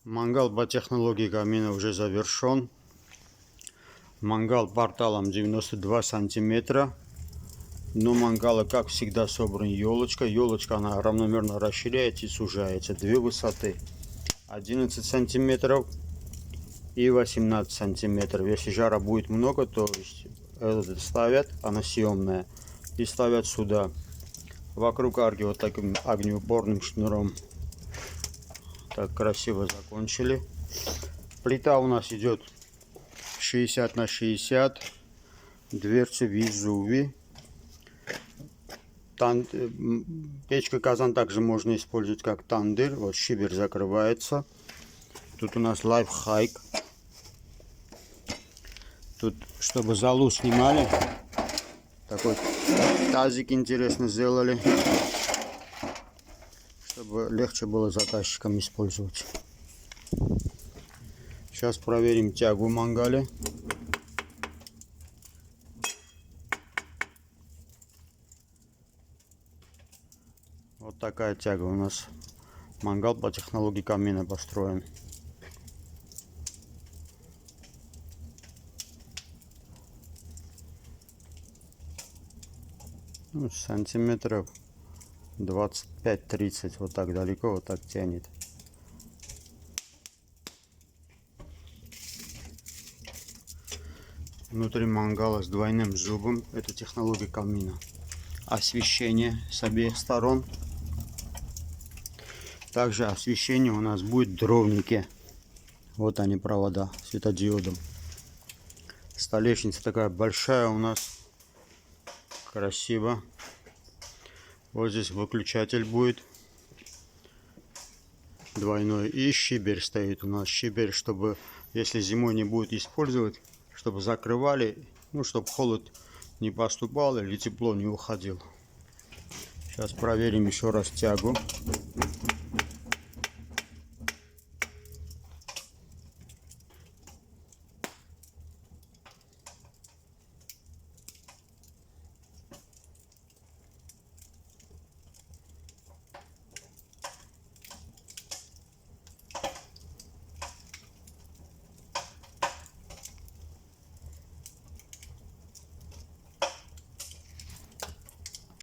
Мангал по технологии камина уже завершен. Мангал порталом 92 сантиметра. Но мангала, как всегда, собран елочка. Елочка, она равномерно расширяется и сужается. Две высоты. 11 сантиметров и 18 сантиметров. Если жара будет много, то этот ставят, она съемная. И ставят сюда. Вокруг арки вот таким огнеупорным шнуром. Так красиво закончили. Плита у нас идет 60 на 60. Дверцы Везувий. Печка-казан также можно использовать как тандыр. Вот щибер закрывается. Тут у нас лайфхак. Тут, чтобы залу снимали, такой тазик интересно сделали, чтобы легче было заказчикам использовать. Сейчас проверим тягу в мангале. Вот такая тяга у нас. Мангал по технологии камина построен. Сантиметров 25-30. Вот так далеко, вот так тянет. Внутри мангала с двойным зубом. Это технология камина. Освещение с обеих сторон. Также освещение у нас будет дровники. Вот они, провода светодиодом. Столешница такая большая у нас. Красиво. Вот здесь выключатель будет. Двойной. И щиберь стоит у нас. Щиберь, чтобы, если зимой не будет использовать, чтобы закрывали, ну, чтобы холод не поступал или тепло не уходил. Сейчас проверим еще раз тягу.